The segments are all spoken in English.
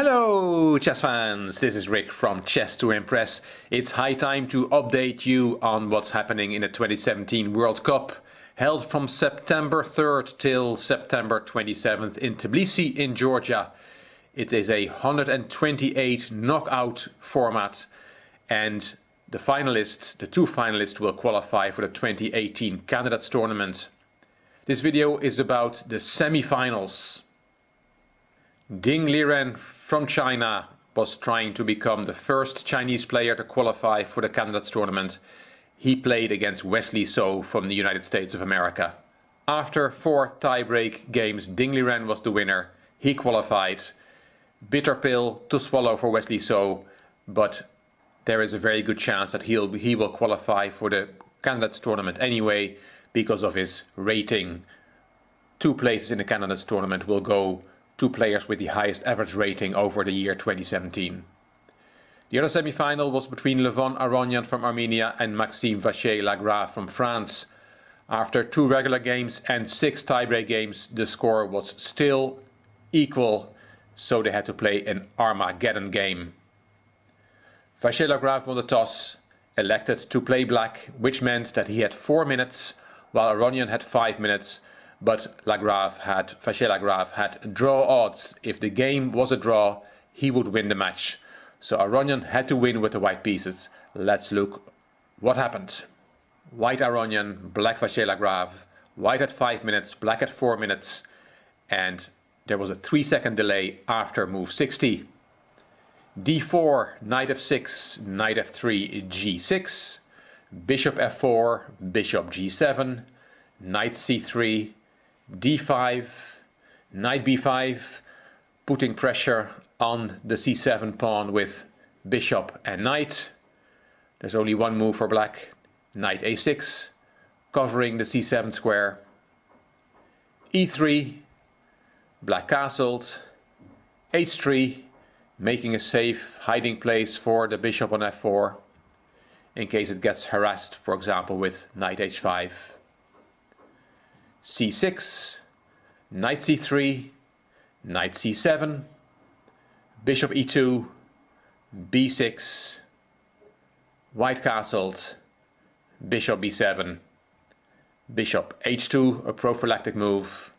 Hello chess fans, this is Rick from Chess to Impress. It's high time to update you on what's happening in the 2017 World Cup, held from September 3rd till September 27th in Tbilisi in Georgia. It is a 128 knockout format, and the two finalists will qualify for the 2018 Candidates Tournament. This video is about the semi-finals. Ding Liren from China was trying to become the first Chinese player to qualify for the Candidates Tournament. He played against Wesley So from the United States of America. After 4 tie-break games, Ding Liren was the winner. He qualified. Bitter pill to swallow for Wesley So, but there is a very good chance that he will qualify for the Candidates Tournament anyway because of his rating. 2 places in the Candidates Tournament will go to players with the highest average rating over the year 2017. The other semi-final was between Levon Aronian from Armenia and Maxime Vachier-Lagrave from France. After 2 regular games and 6 tie-break games, the score was still equal, so they had to play an Armageddon game. Vachier-Lagrave won the toss, elected to play black, which meant that he had 4 minutes, while Aronian had 5 minutes. But Vachier-Lagrave had draw odds. If the game was a draw, he would win the match. So Aronian had to win with the white pieces. Let's look what happened. White Aronian, black Vachier-Lagrave. White at 5 minutes, black at 4 minutes. And there was a 3-second delay after move 60. d4, knight f6, knight f3, g6. Bishop f4, bishop g7. Knight c3. d5, knight b5, putting pressure on the c7 pawn with bishop and knight. There's only one move for black, knight a6, covering the c7 square. e3, black castled. h3, making a safe hiding place for the bishop on f4, in case it gets harassed, for example, with knight h5. c6, knight c3, knight c7, bishop e2, b6, white castled, bishop b7, bishop h2, a prophylactic move,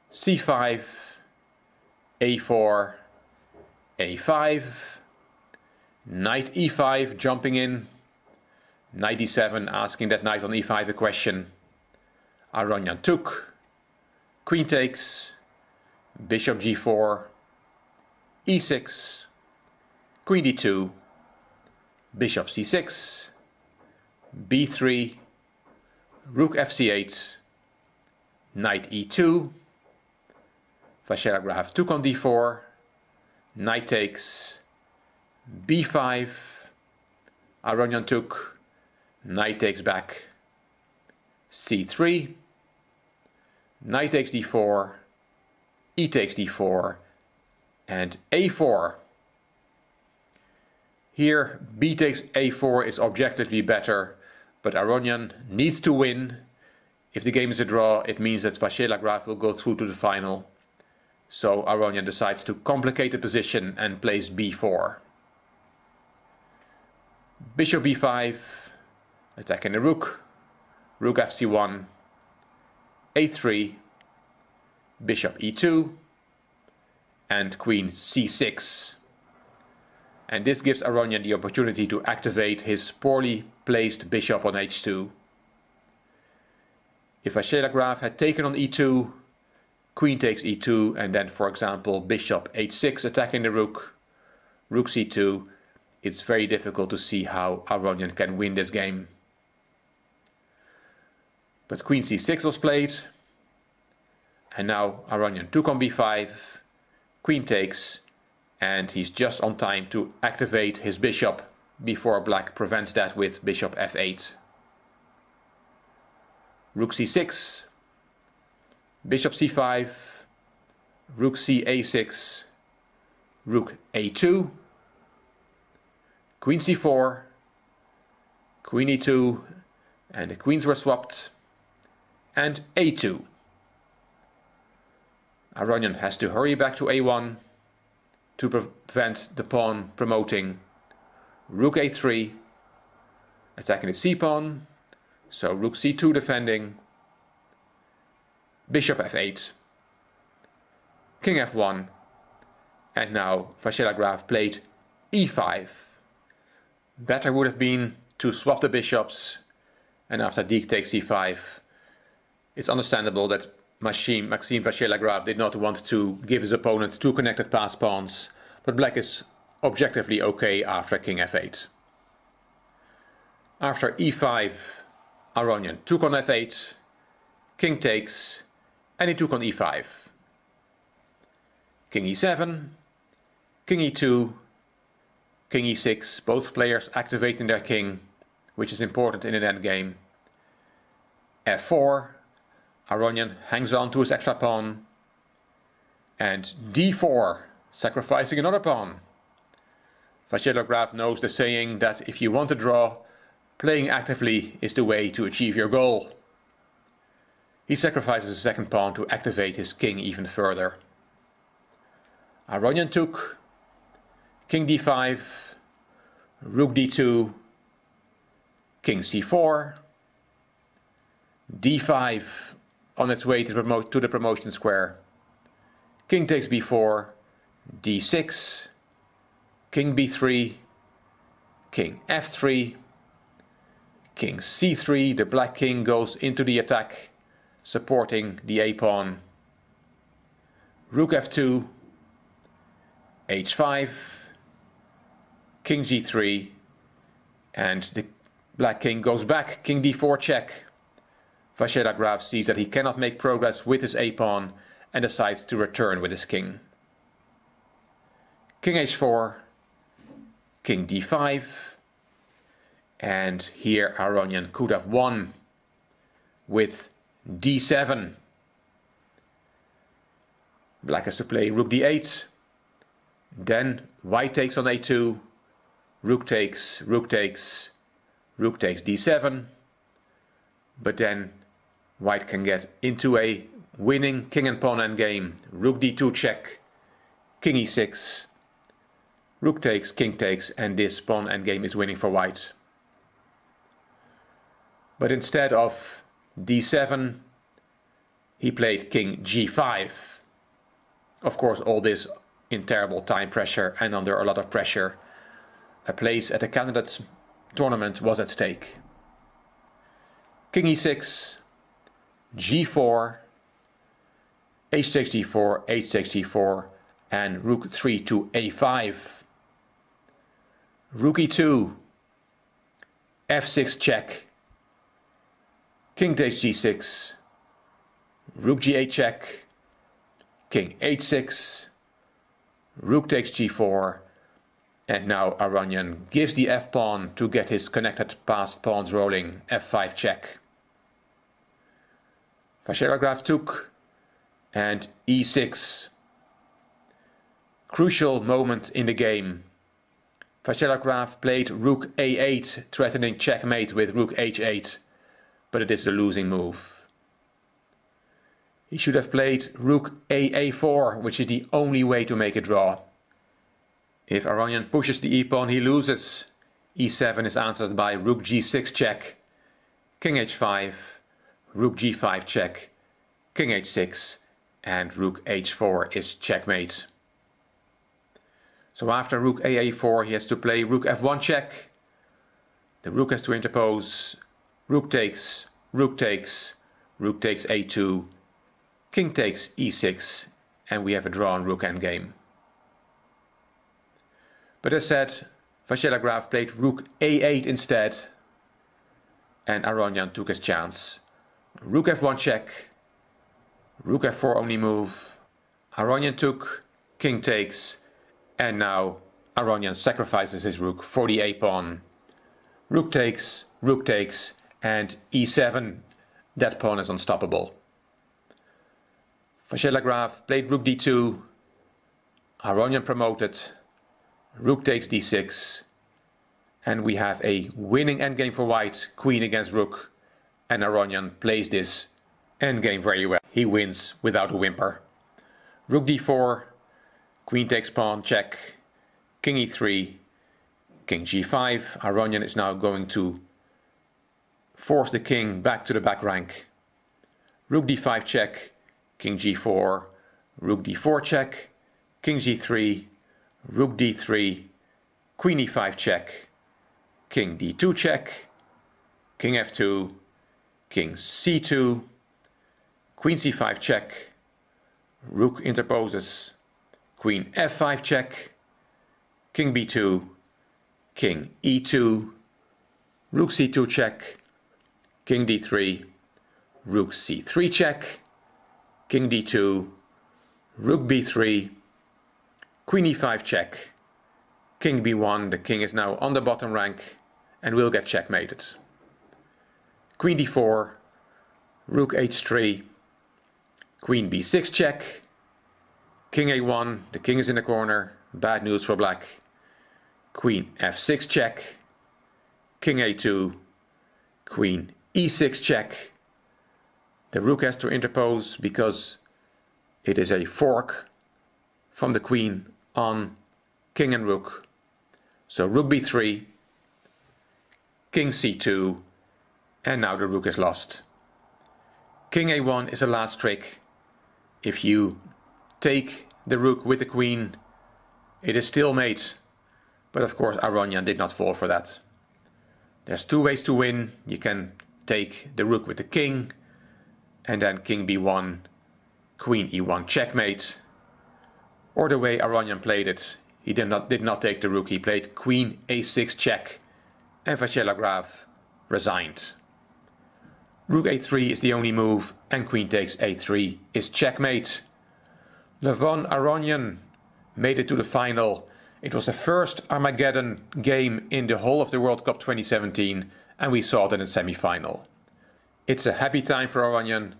c5, a4, a5, knight e5 jumping in, knight d7 asking that knight on e5 a question. Aronian took, queen takes, bishop g4, e6, queen d2, bishop c6, b3, rook fc8, knight e2, Vachier-Lagrave took on d4, knight takes, b5, Aronian took, knight takes back, c3, knight takes d4, e takes d4, and a4. Here b takes a4 is objectively better, but Aronian needs to win. If the game is a draw, it means that Vachier-Lagrave will go through to the final. So Aronian decides to complicate the position and plays b4. Bishop b5, attacking the rook, rook fc1, a3, bishop e2, and queen c6. And this gives Aronian the opportunity to activate his poorly placed bishop on h2. If Vachier-Lagrave had taken on e2, queen takes e2, and then, for example, bishop h6 attacking the rook, rook c2, it's very difficult to see how Aronian can win this game. But queen c6 was played, and now Aronian took on b5, queen takes, and he's just on time to activate his bishop before black prevents that with bishop f8. Rook c6, bishop c5, rook ca6, rook a2, queen c4, queen e2, and the queens were swapped, and a2. Aronian has to hurry back to a1, to prevent the pawn promoting. Rook a3, attacking the c-pawn, so rook c2 defending, bishop f8, king f1, and now Vachier-Lagrave played e5. Better would have been to swap the bishops, and after d takes c5, it's understandable that Maxime Vachier-Lagrave did not want to give his opponent two connected passed pawns, but black is objectively okay after king f8. After e5, Aronian took on f8, king takes, and he took on e5. King e7, king e2, king e6, both players activating their king, which is important in an endgame. f4, Aronian hangs on to his extra pawn, and d4, sacrificing another pawn. Vachier-Lagrave knows the saying that if you want to draw, playing actively is the way to achieve your goal. He sacrifices a second pawn to activate his king even further. Aronian took, king d5, rook d2, king c4, d5 on its way to the promotion square, king takes b4, d6, king b3, king f3, king c3, the black king goes into the attack, supporting the a-pawn, rook f2, h5, king g3, and the black king goes back, king d4 check. Vachier-Lagrave sees that he cannot make progress with his a-pawn and decides to return with his king. King h4, king d5, and here Aronian could have won with d7. Black has to play rook d8, then white takes on a2, rook takes, rook takes, rook takes d7, but then white can get into a winning king and pawn endgame, rook d2 check, king e6, rook takes, king takes, and this pawn endgame is winning for white. But instead of d7, he played king g5. Of course, all this in terrible time pressure and under a lot of pressure. A place at the candidates tournament was at stake. King e6, g4, h takes g4, h takes g4, and rook 3 to a5. Rook e2, f6 check, king takes g6, rook g8 check, king h6, rook takes g4, and now Aronian gives the f-pawn to get his connected passed pawns rolling, f5 check. Vachier-Lagrave took, and e6. Crucial moment in the game. Vachier-Lagrave played rook a8, threatening checkmate with rook h8, but it is the losing move. He should have played rook a4, which is the only way to make a draw. If Aronian pushes the e-pawn, he loses. e7 is answered by rook g6 check, king h5, rook g5 check, king h6, and rook h4 is checkmate. So after rook a4, he has to play rook f1 check. The rook has to interpose, rook takes, rook takes, rook takes a2, king takes e6, and we have a drawn rook endgame. But as said, Vachier-Lagrave played rook a8 instead, and Aronian took his chance. Rook f1 check, rook f4 only move, Aronian took, king takes, and now Aronian sacrifices his rook for the a-pawn. Rook takes, and e7, that pawn is unstoppable. Vachier-Lagrave played rook d2, Aronian promoted, rook takes d6, and we have a winning endgame for white, queen against rook, and Aronian plays this endgame very well. He wins without a whimper. Rook d4, Queen takes pawn, check. King e3, king g5. Aronian is now going to force the king back to the back rank. Rook d5 check, king g4, rook d4 check, king g3, rook d3, queen e5 check, king d2 check, king f2, king c2, queen c5 check, rook interposes, queen f5 check, king b2, king e2, rook c2 check, king d3, rook c3 check, king d2, rook b3, queen e5 check, king b1. The king is now on the bottom rank and will get checkmated. Queen d4, rook h3, queen b6 check, king a1. The king is in the corner, bad news for black. Queen f6 check, king a2, queen e6 check. The rook has to interpose because it is a fork from the queen on king and rook. So rook b3, king c2, and now the rook is lost. King a1 is a last trick. If you take the rook with the queen, it is still mate. But of course Aronian did not fall for that. There's two ways to win. You can take the rook with the king, and then king b1, queen e1 checkmate. Or the way Aronian played it, he did not take the rook, he played queen a6 check, and Vachier-Lagrave resigned. Rook a3 is the only move, and queen takes a3 is checkmate. Levon Aronian made it to the final. It was the first Armageddon game in the whole of the World Cup 2017, and we saw it in the semi-final. It's a happy time for Aronian.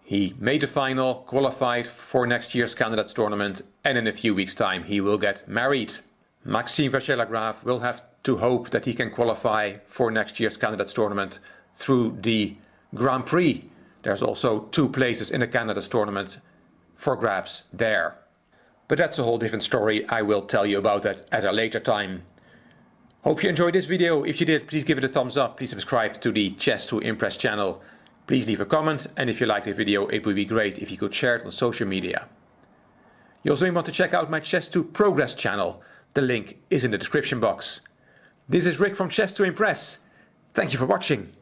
He made the final, qualified for next year's candidates tournament, and in a few weeks' time he will get married. Maxime Vachier-Lagrave will have to hope that he can qualify for next year's candidates tournament through the Grand Prix. There's also 2 places in the candidates tournament for grabs there. But that's a whole different story. I will tell you about that at a later time. Hope you enjoyed this video. If you did, please give it a thumbs up. Please subscribe to the Chess to Impress channel. Please leave a comment, and if you liked the video, it would be great if you could share it on social media. You also may want to check out my Chess to Progress channel. The link is in the description box. This is Rick from Chess to Impress. Thank you for watching.